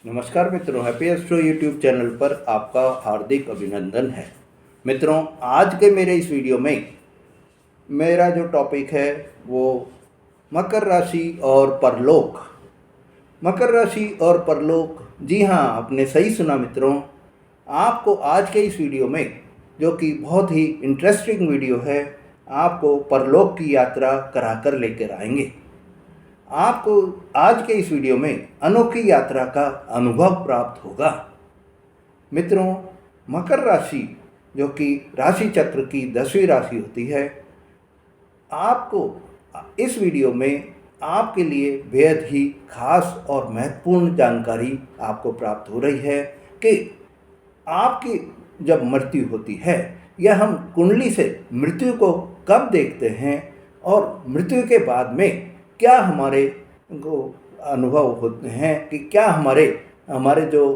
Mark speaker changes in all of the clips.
Speaker 1: नमस्कार मित्रों, happy astro YouTube channel पर आपका हार्दिक अभिनंदन है। मित्रों, आज के मेरे इस वीडियो में मेरा जो टॉपिक है वो मकर राशि और परलोक। मकर राशि और परलोक, जी हाँ, आपने सही सुना मित्रों। आपको आज के इस वीडियो में, जो कि बहुत ही इंटरेस्टिंग वीडियो है, आपको परलोक की यात्रा कराकर लेकर आएंगे। आपको आज के इस वीडियो में अनोखी यात्रा का अनुभव प्राप्त होगा। मित्रों, मकर राशि जो कि राशि चक्र की 10वीं राशि होती है, आपको इस वीडियो में आपके लिए बेहद ही खास और महत्वपूर्ण जानकारी आपको प्राप्त हो रही है कि आपकी जब मृत्यु होती है या हम कुंडली से मृत्यु को कब देखते हैं और मृत्यु के बाद में क्या हमारे को अनुभव होते हैं कि क्या हमारे जो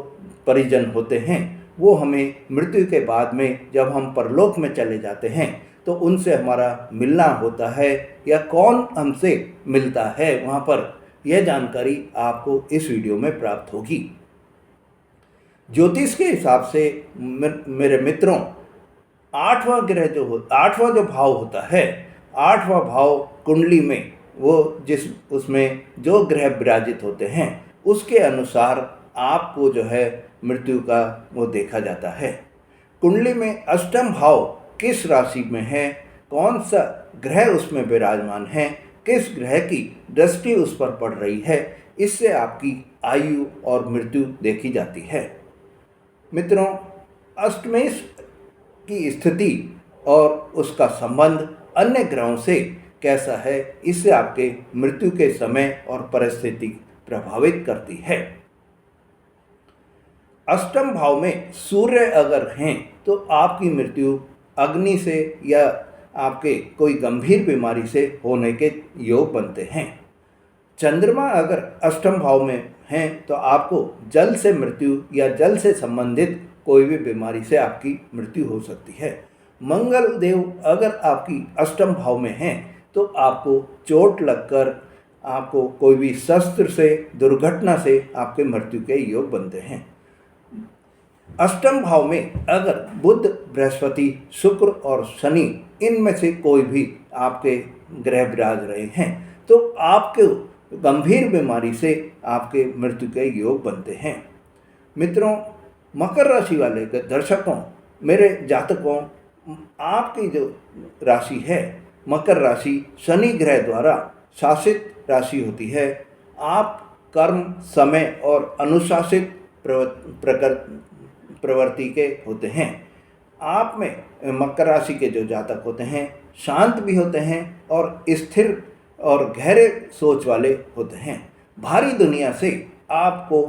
Speaker 1: परिजन होते हैं वो हमें मृत्यु के बाद में जब हम परलोक में चले जाते हैं तो उनसे हमारा मिलना होता है या कौन हमसे मिलता है वहाँ पर, यह जानकारी आपको इस वीडियो में प्राप्त होगी। ज्योतिष के हिसाब से मेरे मित्रों, आठवां जो भाव होता है, आठवां भाव कुंडली में वो उसमें जो ग्रह विराजित होते हैं उसके अनुसार आपको जो है मृत्यु का वो देखा जाता है। कुंडली में अष्टम भाव किस राशि में है, कौन सा ग्रह उसमें विराजमान है, किस ग्रह की दृष्टि उस पर पड़ रही है, इससे आपकी आयु और मृत्यु देखी जाती है। मित्रों, अष्टमेश की स्थिति और उसका संबंध अन्य ग्रहों से कैसा है, इससे आपके मृत्यु के समय और परिस्थिति प्रभावित करती है। अष्टम भाव में सूर्य अगर हैं तो आपकी मृत्यु अग्नि से या आपके कोई गंभीर बीमारी से होने के योग बनते हैं। चंद्रमा अगर अष्टम भाव में हैं तो आपको जल से मृत्यु या जल से संबंधित कोई भी बीमारी से आपकी मृत्यु हो सकती है। मंगल देव अगर आपकी अष्टम भाव में हैं तो आपको चोट लगकर आपको कोई भी शस्त्र से, दुर्घटना से आपके मृत्यु के योग बनते हैं। अष्टम भाव में अगर बुध, बृहस्पति, शुक्र और शनि, इनमें से कोई भी आपके ग्रह विराज रहे हैं तो आपके गंभीर बीमारी से आपके मृत्यु के योग बनते हैं। मित्रों, मकर राशि वाले दर्शकों, मेरे जातकों, आपकी जो राशि है मकर राशि शनि ग्रह द्वारा शासित राशि होती है। आप कर्म, समय और अनुशासित प्रवृत्ति के होते हैं। आप में मकर राशि के जो जातक होते हैं शांत भी होते हैं और स्थिर और गहरे सोच वाले होते हैं। बाहरी दुनिया से आपको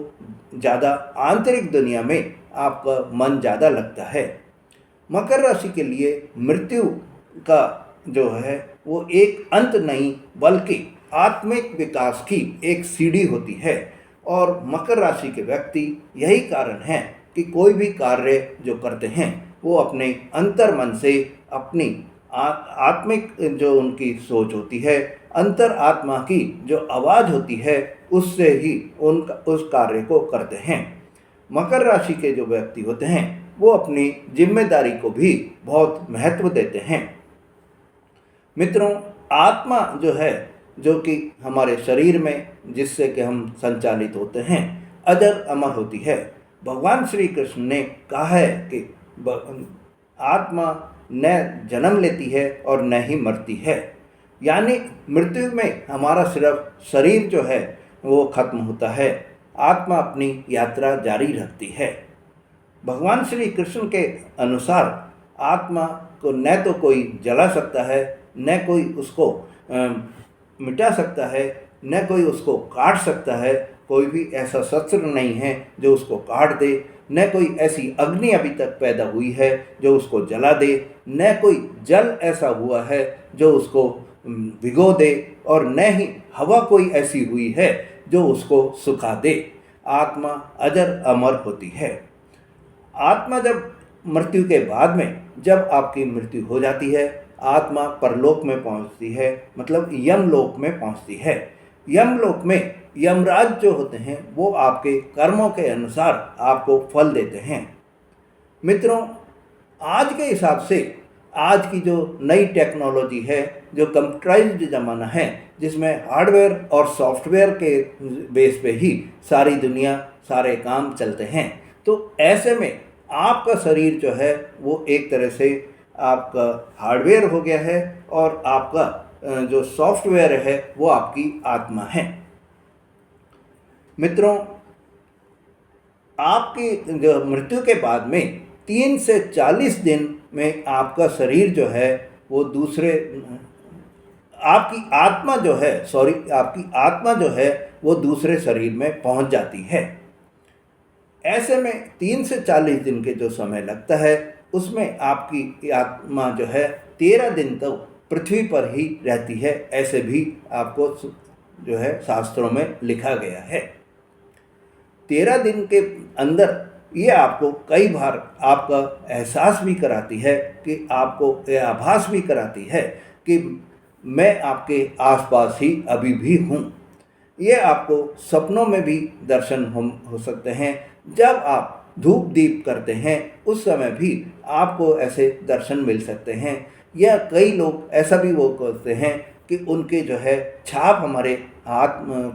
Speaker 1: ज़्यादा आंतरिक दुनिया में आपका मन ज़्यादा लगता है। मकर राशि के लिए मृत्यु का जो है वो एक अंत नहीं बल्कि आत्मिक विकास की एक सीढ़ी होती है। और मकर राशि के व्यक्ति, यही कारण है कि कोई भी कार्य जो करते हैं वो अपने अंतर मन से, अपनी आत्मिक जो उनकी सोच होती है, अंतर आत्मा की जो आवाज़ होती है, उससे ही उस कार्य को करते हैं। मकर राशि के जो व्यक्ति होते हैं वो अपनी जिम्मेदारी को भी बहुत महत्व देते हैं। मित्रों, आत्मा जो है, जो कि हमारे शरीर में जिससे कि हम संचालित होते हैं, अजर अमर होती है। भगवान श्री कृष्ण ने कहा है कि आत्मा न जन्म लेती है और न ही मरती है, यानी मृत्यु में हमारा सिर्फ शरीर जो है वो खत्म होता है, आत्मा अपनी यात्रा जारी रखती है। भगवान श्री कृष्ण के अनुसार आत्मा को न तो कोई जला सकता है, न कोई उसको मिटा सकता है, न कोई उसको काट सकता है। कोई भी ऐसा शस्त्र नहीं है जो उसको काट दे, न कोई ऐसी अग्नि अभी तक पैदा हुई है जो उसको जला दे, न कोई जल ऐसा हुआ है जो उसको भिगो दे, और न ही हवा कोई ऐसी हुई है जो उसको सुखा दे। आत्मा अजर अमर होती है। आत्मा जब मृत्यु के बाद में, जब आपकी मृत्यु हो जाती है, आत्मा परलोक में पहुंचती है, मतलब यमलोक में पहुंचती है। यमलोक में यमराज जो होते हैं वो आपके कर्मों के अनुसार आपको फल देते हैं। मित्रों, आज के हिसाब से आज की जो नई टेक्नोलॉजी है, जो कंप्यूटराइज्ड ज़माना है, जिसमें हार्डवेयर और सॉफ्टवेयर के बेस पे ही सारी दुनिया सारे काम चलते हैं, तो ऐसे में आपका शरीर जो है वो एक तरह से आपका हार्डवेयर हो गया है और आपका जो सॉफ्टवेयर है वो आपकी आत्मा है। मित्रों, आपकी जो मृत्यु के बाद में 3 से 40 दिन में आपका शरीर जो है वो दूसरे आपकी आत्मा जो है वो दूसरे शरीर में पहुंच जाती है। ऐसे में 3 से 40 दिन के जो समय लगता है उसमें आपकी आत्मा जो है 13 दिन तक पृथ्वी पर ही रहती है, ऐसे भी आपको जो है शास्त्रों में लिखा गया है। 13 दिन के अंदर ये आपको कई बार आपका एहसास भी कराती है कि आपको यह आभास भी कराती है कि मैं आपके आसपास ही अभी भी हूँ। ये आपको सपनों में भी दर्शन हो सकते हैं। जब आप धूप दीप करते हैं उस समय भी आपको ऐसे दर्शन मिल सकते हैं, या कई लोग ऐसा भी वो करते हैं कि उनके जो है छाप हमारे हाथ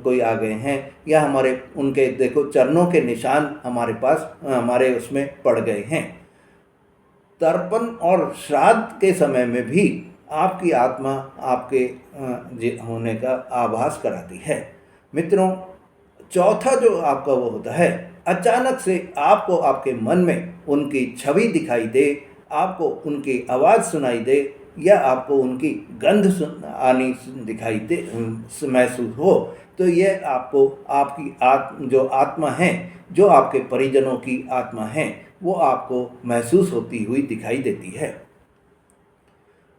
Speaker 1: कोई आ गए हैं, या हमारे उनके देखो चरणों के निशान हमारे पास हमारे उसमें पड़ गए हैं। तर्पण और श्राद्ध के समय में भी आपकी आत्मा आपके होने का आभास कराती है। मित्रों, चौथा जो आपका वो होता है, अचानक से आपको आपके मन में उनकी छवि दिखाई दे, आपको उनकी आवाज़ सुनाई दे, या आपको उनकी गंध आनी दिखाई दे महसूस हो, तो ये आपको आपकी जो आत्मा है, जो आपके परिजनों की आत्मा है, वो आपको महसूस होती हुई दिखाई देती है।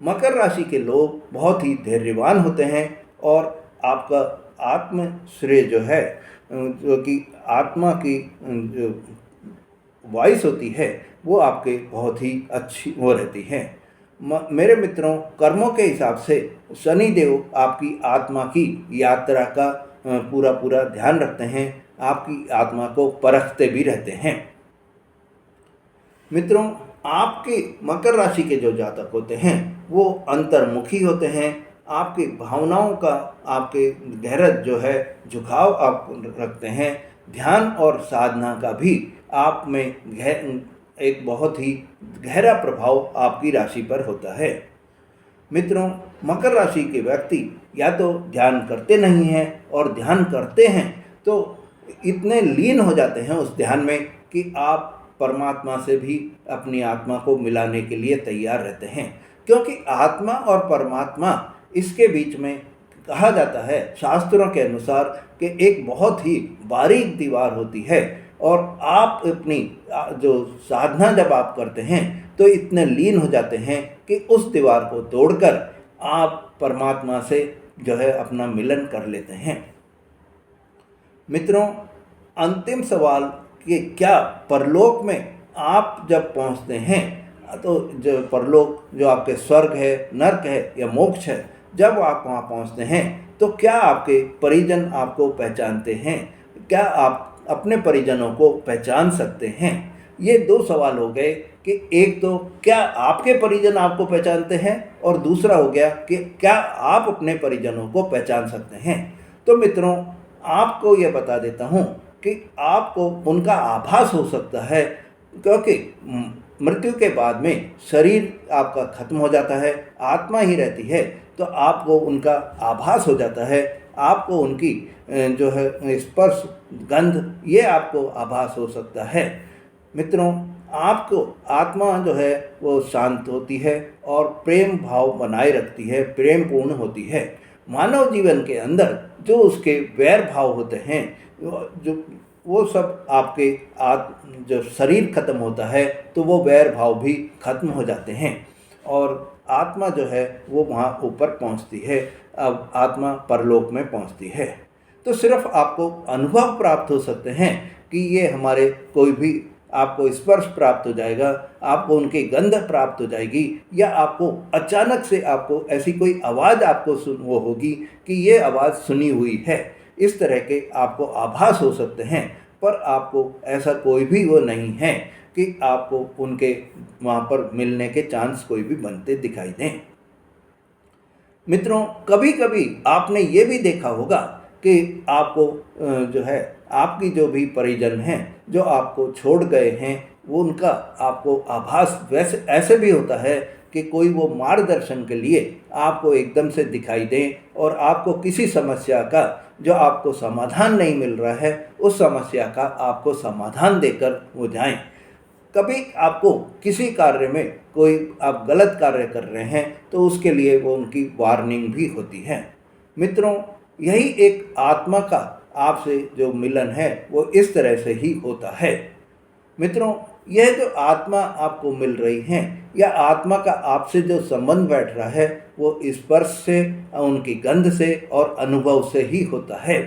Speaker 1: मकर राशि के लोग बहुत ही धैर्यवान होते हैं और आपका आत्म श्रेय जो है, जो कि आत्मा की जो वॉइस होती है, वो आपके बहुत ही अच्छी हो रहती है। मेरे मित्रों, कर्मों के हिसाब से शनि देव आपकी आत्मा की यात्रा का पूरा ध्यान रखते हैं, आपकी आत्मा को परखते भी रहते हैं। मित्रों, आपके मकर राशि के जो जातक होते हैं वो अंतर्मुखी होते हैं। आपकी भावनाओं का, आपके गहरा जो है झुकाव आप रखते हैं। ध्यान और साधना का भी आप में एक बहुत ही गहरा प्रभाव आपकी राशि पर होता है। मित्रों, मकर राशि के व्यक्ति या तो ध्यान करते नहीं हैं, और ध्यान करते हैं तो इतने लीन हो जाते हैं उस ध्यान में कि आप परमात्मा से भी अपनी आत्मा को मिलाने के लिए तैयार रहते हैं, क्योंकि आत्मा और परमात्मा इसके बीच में कहा जाता है शास्त्रों के अनुसार कि एक बहुत ही बारीक दीवार होती है, और आप अपनी जो साधना जब आप करते हैं तो इतने लीन हो जाते हैं कि उस दीवार को तोड़कर आप परमात्मा से जो है अपना मिलन कर लेते हैं। मित्रों, अंतिम सवाल कि क्या परलोक में आप जब पहुंचते हैं, तो जो परलोक जो आपके स्वर्ग है, नरक है या मोक्ष है, जब आप वहां पहुंचते हैं तो क्या आपके परिजन आपको पहचानते हैं? क्या आप अपने परिजनों को पहचान सकते हैं? ये 2 सवाल हो गए कि एक तो क्या आपके परिजन आपको पहचानते हैं, और दूसरा हो गया कि क्या आप अपने परिजनों को पहचान सकते हैं। तो मित्रों, आपको ये बता देता हूँ कि आपको उनका आभास हो सकता है, क्योंकि मृत्यु के बाद में शरीर आपका खत्म हो जाता है, आत्मा ही रहती है, तो आपको उनका आभास हो जाता है। आपको उनकी जो है स्पर्श, गंध, ये आपको आभास हो सकता है। मित्रों, आपको आत्मा जो है वो शांत होती है और प्रेम भाव बनाए रखती है, प्रेम पूर्ण होती है। मानव जीवन के अंदर जो उसके वैर भाव होते हैं, जो वो सब आपके जो शरीर खत्म होता है तो वो वैर भाव भी खत्म हो जाते हैं, और आत्मा जो है वो वहाँ ऊपर पहुँचती है। अब आत्मा परलोक में पहुँचती है। तो सिर्फ आपको अनुभव प्राप्त हो सकते हैं कि ये हमारे कोई भी आपको स्पर्श प्राप्त हो जाएगा, आपको उनकी गंध प्राप्त हो जाएगी, या आपको अचानक से आपको ऐसी कोई आवाज़ आपको वो होगी कि ये आवाज़ सुनी हुई है। इस तरह के आपको आभास हो सकते हैं, पर आपको ऐसा कोई भी वो नहीं है कि आपको उनके वहाँ पर मिलने के चांस कोई भी बनते दिखाई दें। मित्रों, कभी कभी आपने ये भी देखा होगा कि आपको जो है आपकी जो भी परिजन हैं जो आपको छोड़ गए हैं, वो उनका आपको आभास वैसे ऐसे भी होता है कि कोई वो मार्गदर्शन के लिए आपको एकदम से दिखाई दें और आपको किसी समस्या का जो आपको समाधान नहीं मिल रहा है, उस समस्या का आपको समाधान देकर वो जाएं। कभी आपको किसी कार्य में कोई आप गलत कार्य कर रहे हैं तो उसके लिए वो उनकी वार्निंग भी होती है। मित्रों, यही एक आत्मा का आपसे जो मिलन है वो इस तरह से ही होता है। मित्रों, यह जो आत्मा आपको मिल रही है या आत्मा का आपसे जो संबंध बैठ रहा है वो स्पर्श से, उनकी गंध से और अनुभव से ही होता है।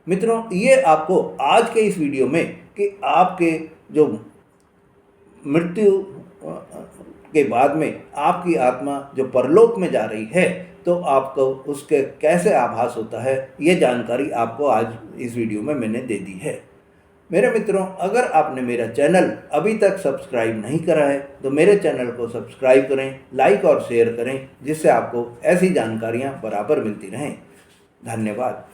Speaker 1: मित्रों, ये आपको आज के इस वीडियो में कि आपके जो मृत्यु के बाद में आपकी आत्मा जो परलोक में जा रही है तो आपको उसके कैसे आभास होता है, ये जानकारी आपको आज इस वीडियो में मैंने दे दी है। मेरे मित्रों, अगर आपने मेरा चैनल अभी तक सब्सक्राइब नहीं करा है तो मेरे चैनल को सब्सक्राइब करें, लाइक और शेयर करें, जिससे आपको ऐसी जानकारियां बराबर मिलती रहें। धन्यवाद।